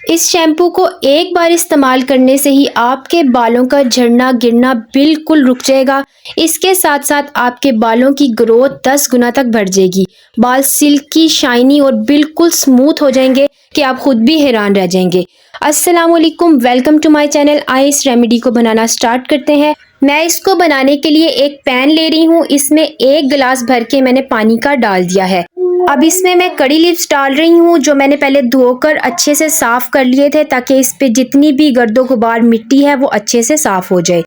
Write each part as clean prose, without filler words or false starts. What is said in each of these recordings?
इस शैम्पू को एक बार इस्तेमाल करने से ही आपके बालों का झड़ना गिरना बिल्कुल रुक जाएगा। इसके साथ साथ आपके बालों की ग्रोथ 10 गुना तक बढ़ जाएगी। बाल सिल्की, शाइनी और बिल्कुल स्मूथ हो जाएंगे कि आप खुद भी हैरान रह जाएंगे। अस्सलाम वालेकुम, वेलकम टू माय चैनल। आइए इस रेमेडी को बनाना स्टार्ट करते हैं। मैं इसको बनाने के लिए एक पैन ले रही हूँ। इसमें 1 गिलास भर के मैंने पानी का डाल दिया है। अब इसमें मैं कड़ी लीव्स डाल रही हूँ, जो मैंने पहले धोकर अच्छे से साफ कर लिए थे, ताकि इस पे जितनी भी गर्दो गुबार मिट्टी है वो अच्छे से साफ हो जाए।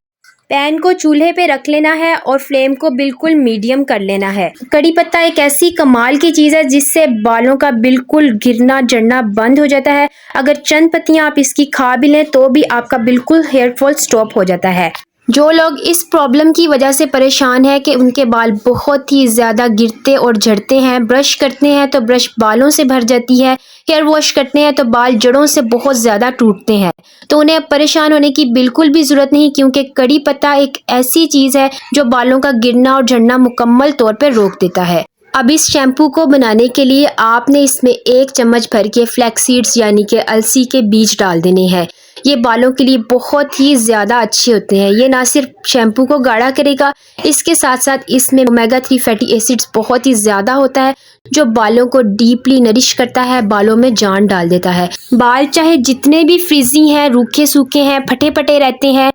पैन को चूल्हे पे रख लेना है और फ्लेम को बिल्कुल मीडियम कर लेना है। कड़ी पत्ता एक ऐसी कमाल की चीज़ है जिससे बालों का बिल्कुल गिरना जड़ना बंद हो जाता है। अगर चंद पत्तियां आप इसकी खा भी लें तो भी आपका बिल्कुल हेयर फॉल स्टॉप हो जाता है। जो लोग इस प्रॉब्लम की वजह से परेशान है कि उनके बाल बहुत ही ज़्यादा गिरते और झड़ते हैं, ब्रश करते हैं तो ब्रश बालों से भर जाती है, हेयर वॉश करते हैं तो बाल जड़ों से बहुत ज़्यादा टूटते हैं, तो उन्हें परेशान होने की बिल्कुल भी ज़रूरत नहीं, क्योंकि कड़ी पत्ता एक ऐसी चीज़ है जो बालों का गिरना और झड़ना मुकम्मल तौर पर रोक देता है। अब इस शैम्पू को बनाने के लिए आपने इसमें 1 चम्मच भर के फ्लैक्स सीड्स यानी कि अलसी के बीज डाल देने हैं। ये बालों के लिए बहुत ही ज़्यादा अच्छे होते हैं। ये ना सिर्फ शैम्पू को गाढ़ा करेगा, इसके साथ साथ इसमें ओमेगा 3 फैटी एसिड्स बहुत ही ज़्यादा होता है, जो बालों को डीपली नरिश करता है, बालों में जान डाल देता है। बाल चाहे जितने भी फ्रिजी हैं, रूखे सूखे हैं, फटे फटे रहते हैं,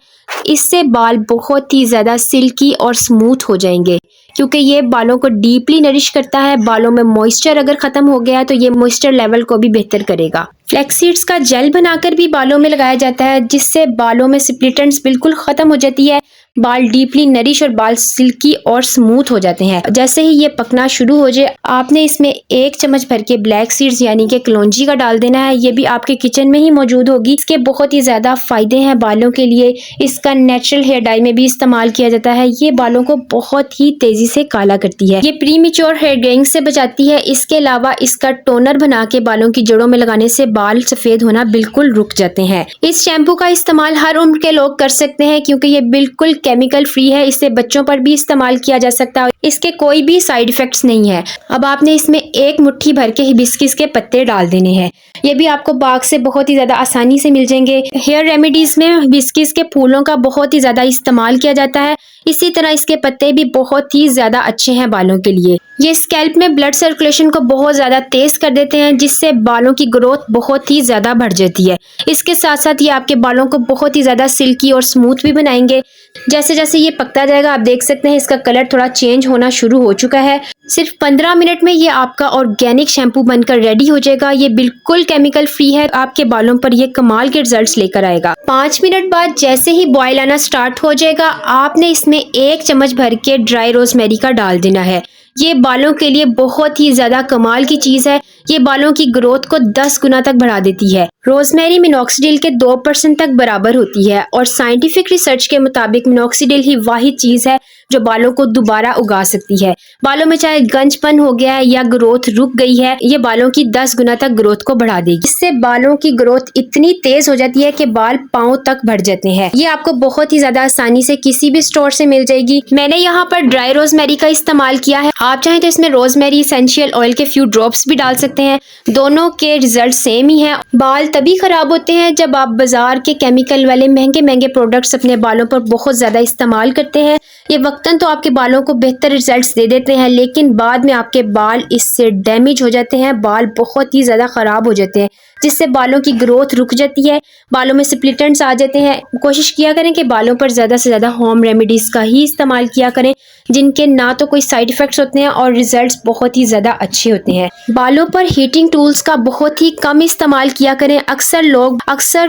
इससे बाल बहुत ही ज़्यादा सिल्की और स्मूथ हो जाएंगे, क्योंकि ये बालों को डीपली नरिश करता है। बालों में मॉइस्चर अगर ख़त्म हो गया है तो ये मॉइस्चर लेवल को भी बेहतर करेगा। फ्लैक्स सीड्स का जेल बनाकर भी बालों में लगाया जाता है, जिससे बालों में स्प्लिट एंड्स बिल्कुल ख़त्म हो जाती है, बाल डीपली नरिश और बाल सिल्की और स्मूथ हो जाते हैं। जैसे ही ये पकना शुरू हो जाए, आपने इसमें 1 चम्मच भर के ब्लैक सीड्स यानी कि कलौंजी का डाल देना है। ये भी आपके किचन में ही मौजूद होगी। इसके बहुत ही ज़्यादा फ़ायदे हैं बालों के लिए। इसका नेचुरल हेयर डाई में भी इस्तेमाल किया जाता है। ये बालों को बहुत ही तेज़ी से काला करती है। ये प्री मैच्योर हेयर ग्रेइंग से बचाती है। इसके अलावा इसका टोनर बना के बालों की जड़ों में लगाने से बाल सफ़ेद होना बिल्कुल रुक जाते हैं। इस शैम्पू का इस्तेमाल हर उम्र के लोग कर सकते हैं, क्योंकि ये बिल्कुल केमिकल फ्री है। इसे बच्चों पर भी इस्तेमाल किया जा सकता है। इसके कोई भी साइड इफेक्ट्स नहीं है। अब आपने इसमें 1 मुट्ठी भर के हिबिस्किस के पत्ते डाल देने हैं। ये भी आपको बाग से बहुत ही ज़्यादा आसानी से मिल जाएंगे। हेयर रेमेडीज़ में हिबिस्किस के फूलों का बहुत ही ज़्यादा इस्तेमाल किया जाता है। इसी तरह इसके पत्ते भी बहुत ही ज़्यादा अच्छे हैं बालों के लिए। ये स्कैल्प में ब्लड सर्कुलेशन को बहुत ज़्यादा तेज़ कर देते हैं, जिससे बालों की ग्रोथ बहुत ही ज़्यादा बढ़ जाती है। इसके साथ साथ ये आपके बालों को बहुत ही ज़्यादा सिल्की और स्मूथ भी बनाएंगे। जैसे जैसे ये पकता जाएगा, आप देख सकते हैं इसका कलर थोड़ा चेंज होना शुरू हो चुका है। सिर्फ 15 मिनट में ये आपका ऑर्गेनिक शैम्पू बनकर रेडी हो जाएगा। ये बिल्कुल केमिकल फ्री है। आपके बालों पर ये कमाल के रिजल्ट्स लेकर आएगा। 5 मिनट बाद जैसे ही बॉयल आना स्टार्ट हो जाएगा, आपने इसमें 1 चम्मच भर के ड्राई रोजमेरी का डाल देना है। ये बालों के लिए बहुत ही ज़्यादा कमाल की चीज़ है। ये बालों की ग्रोथ को 10 गुना तक बढ़ा देती है। रोजमेरी मिनॉक्सिडिल के 2% तक बराबर होती है, और साइंटिफिक रिसर्च के मुताबिक मिनॉक्सिडिल ही वाहिद चीज़ है जो बालों को दोबारा उगा सकती है। बालों में चाहे गंजपन हो गया है या ग्रोथ रुक गई है, ये बालों की 10 गुना तक ग्रोथ को बढ़ा देगी। इससे बालों की ग्रोथ इतनी तेज हो जाती है कि बाल पाँव तक बढ़ जाते हैं। ये आपको बहुत ही ज्यादा आसानी से किसी भी स्टोर से मिल जाएगी। मैंने यहाँ पर ड्राई रोजमेरी का इस्तेमाल किया है। आप चाहें तो इसमें रोजमेरी एसेंशियल ऑयल के फ्यू ड्रॉप्स भी डाल सकते हैं। दोनों के रिजल्ट सेम ही है। बाल तभी खराब होते हैं जब आप बाजार के केमिकल वाले महंगे महंगे प्रोडक्ट्स अपने बालों पर बहुत ज्यादा इस्तेमाल करते हैं। ये वक्तन तो आपके बालों को बेहतर रिजल्ट्स दे देते हैं, लेकिन बाद में आपके बाल इससे डैमेज हो जाते हैं। बाल बहुत ही ज़्यादा ख़राब हो जाते हैं, जिससे बालों की ग्रोथ रुक जाती है, बालों में स्प्लिट एंड्स आ जाते हैं। कोशिश किया करें कि बालों पर ज़्यादा से ज़्यादा होम रेमेडीज़ का ही इस्तेमाल किया करें, जिनके ना तो कोई साइड इफ़ेक्ट्स होते हैं और रिजल्ट्स बहुत ही ज़्यादा अच्छे होते हैं। बालों पर हीटिंग टूल्स का बहुत ही कम इस्तेमाल किया करें। अक्सर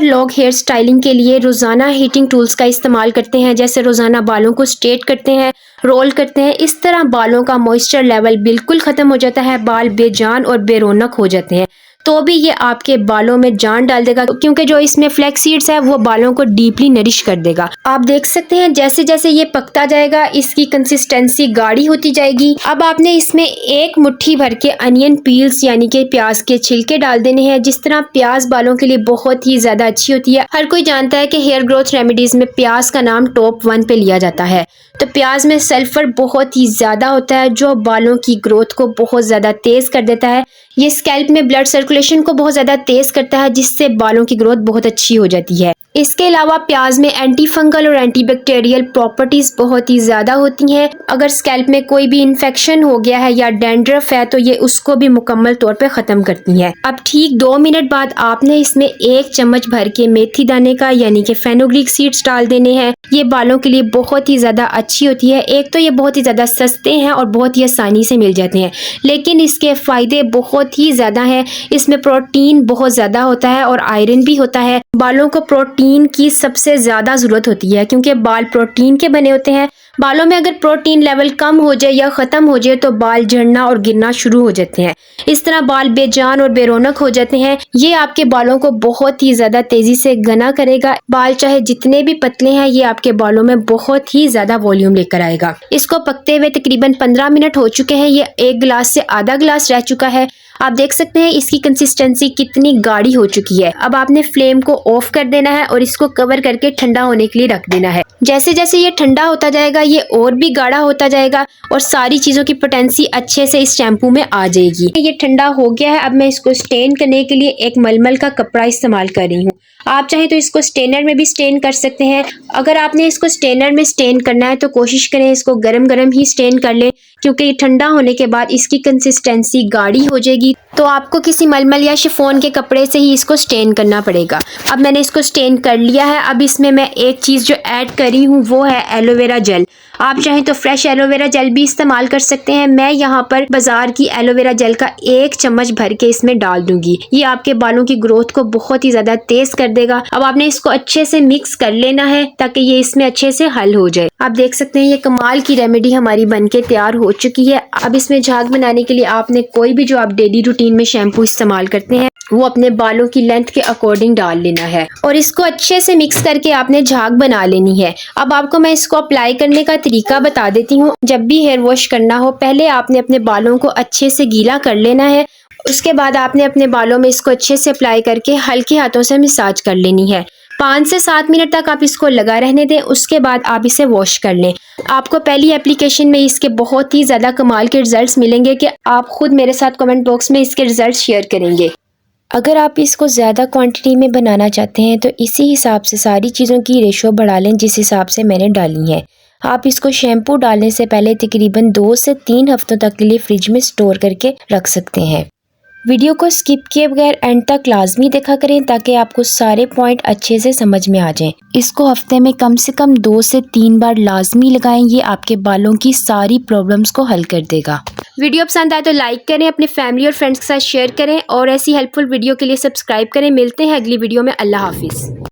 लोग हेयर स्टाइलिंग के लिए रोज़ाना हीटिंग टूल्स का इस्तेमाल करते हैं, जैसे रोज़ाना बालों को स्ट्रेट करते हैं, रोल करते हैं। इस तरह बालों का मॉइस्चर लेवल बिल्कुल ख़त्म हो जाता है, बाल बेजान और बेरौनक हो जाते हैं। तो भी ये आपके बालों में जान डाल देगा, क्योंकि जो इसमें फ्लैक्स सीड्स है वो बालों को डीपली नरिश कर देगा। आप देख सकते हैं जैसे जैसे ये पकता जाएगा, इसकी कंसिस्टेंसी गाढ़ी होती जाएगी। अब आपने इसमें 1 मुट्ठी भर के अनियन पील्स यानी कि प्याज के छिलके डाल देने हैं। जिस तरह प्याज बालों के लिए बहुत ही ज्यादा अच्छी होती है, हर कोई जानता है कि हेयर ग्रोथ रेमेडीज में प्याज का नाम टॉप 1 पे लिया जाता है। तो प्याज में सल्फर बहुत ही ज़्यादा होता है, जो बालों की ग्रोथ को बहुत ज़्यादा तेज़ कर देता है। ये स्कैल्प में ब्लड सर्कुलेशन को बहुत ज़्यादा तेज़ करता है, जिससे बालों की ग्रोथ बहुत अच्छी हो जाती है। इसके अलावा प्याज में एंटी फंगल और एंटीबैक्टीरियल प्रॉपर्टीज बहुत ही ज़्यादा होती हैं। अगर स्कैल्प में कोई भी इन्फेक्शन हो गया है या डैंड्रफ है तो ये उसको भी मुकम्मल तौर पे ख़त्म करती है। अब ठीक 2 मिनट बाद आपने इसमें 1 चम्मच भर के मेथी दाने का यानी कि फेनुग्रीक सीड्स डाल देने हैं। ये बालों के लिए बहुत ही ज़्यादा अच्छी होती है। एक तो ये बहुत ही ज़्यादा सस्ते हैं और बहुत ही आसानी से मिल जाते हैं, लेकिन इसके फ़ायदे बहुत ही ज़्यादा हैं। इसमें प्रोटीन बहुत ज़्यादा होता है और आयरन भी होता है। बालों को प्रोटीन की सबसे ज़्यादा ज़रूरत होती है क्योंकि बाल प्रोटीन के बने होते हैं। बालों में अगर प्रोटीन लेवल कम हो जाए या ख़त्म हो जाए तो बाल झड़ना और गिरना शुरू हो जाते हैं। इस तरह बाल बेजान और बेरौनक हो जाते हैं। ये आपके बालों को बहुत ही ज़्यादा तेज़ी से घना करेगा। बाल चाहे जितने भी पतले हैं, ये आपके बालों में बहुत ही ज़्यादा वॉल्यूम लेकर आएगा। इसको पकते हुए तकरीबन 15 मिनट हो चुके हैं। ये 1 गिलास से आधा गिलास रह चुका है। आप देख सकते हैं इसकी कंसिस्टेंसी कितनी गाढ़ी हो चुकी है। अब आपने फ्लेम को ऑफ कर देना है और इसको कवर करके ठंडा होने के लिए रख देना है। जैसे जैसे ये ठंडा होता जाएगा ये और भी गाढ़ा होता जाएगा और सारी चीज़ों की पोटेंसी अच्छे से इस शैम्पू में आ जाएगी। ये ठंडा हो गया है। अब मैं इसको स्टेन करने के लिए एक मलमल का कपड़ा इस्तेमाल कर रही हूँ। आप चाहें तो इसको स्टेनर में भी स्टेन कर सकते हैं। अगर आपने इसको स्टेनर में स्टेन करना है तो कोशिश करें इसको गरम गरम ही स्टेन कर लें, क्योंकि ठंडा होने के बाद इसकी कंसिस्टेंसी गाढ़ी हो जाएगी तो आपको किसी मलमल या शिफॉन के कपड़े से ही इसको स्टेन करना पड़ेगा। अब मैंने इसको स्टेन कर लिया है। अब इसमें मैं एक चीज़ जो ऐड करी हूँ वो है एलोवेरा जेल। आप चाहें तो फ्रेश एलोवेरा जेल भी इस्तेमाल कर सकते हैं। मैं यहाँ पर बाजार की एलोवेरा जेल का 1 चम्मच भर के इसमें डाल दूंगी। ये आपके बालों की ग्रोथ को बहुत ही ज़्यादा तेज़ कर देगा। अब आपने इसको अच्छे से मिक्स कर लेना है ताकि ये इसमें अच्छे से हल हो जाए। आप देख सकते हैं ये कमाल की रेमेडी हमारी बनके तैयार हो चुकी है। अब इसमें झाग बनाने के लिए आपने कोई भी जो आप डेली रूटीन में शैम्पू इस्तेमाल करते हैं वो अपने बालों की लेंथ के अकॉर्डिंग डाल लेना है और इसको अच्छे से मिक्स करके आपने झाग बना लेनी है। अब आपको मैं इसको अप्लाई करने का तरीका बता देती हूँ। जब भी हेयर वॉश करना हो पहले आपने अपने बालों को अच्छे से गीला कर लेना है। उसके बाद आपने अपने बालों में इसको अच्छे से अप्लाई करके हल्के हाथों से मसाज कर लेनी है। 5 से 7 मिनट तक आप इसको लगा रहने दें। उसके बाद आप इसे वॉश कर लें। आपको पहली एप्लीकेशन में इसके बहुत ही ज़्यादा कमाल के रिजल्ट्स मिलेंगे कि आप खुद मेरे साथ कमेंट बॉक्स में इसके रिजल्ट शेयर करेंगे। अगर आप इसको ज़्यादा क्वांटिटी में बनाना चाहते हैं तो इसी हिसाब से सारी चीज़ों की रेशो बढ़ा लें जिस हिसाब से मैंने डाली है। आप इसको शैम्पू डालने से पहले तकरीबन 2 से 3 हफ्तों तक के लिए फ्रिज में स्टोर करके रख सकते हैं। वीडियो को स्किप किए बगैर एंड तक लाजमी देखा करें ताकि आपको सारे पॉइंट अच्छे से समझ में आ जाएं। इसको हफ्ते में कम से कम 2 से 3 बार लाजमी लगाएं। ये आपके बालों की सारी प्रॉब्लम्स को हल कर देगा। वीडियो पसंद आए तो लाइक करें, अपने फैमिली और फ्रेंड्स के साथ शेयर करें और ऐसी हेल्पफुल वीडियो के लिए सब्सक्राइब करें। मिलते हैं अगली वीडियो में। अल्लाह हाफिज़।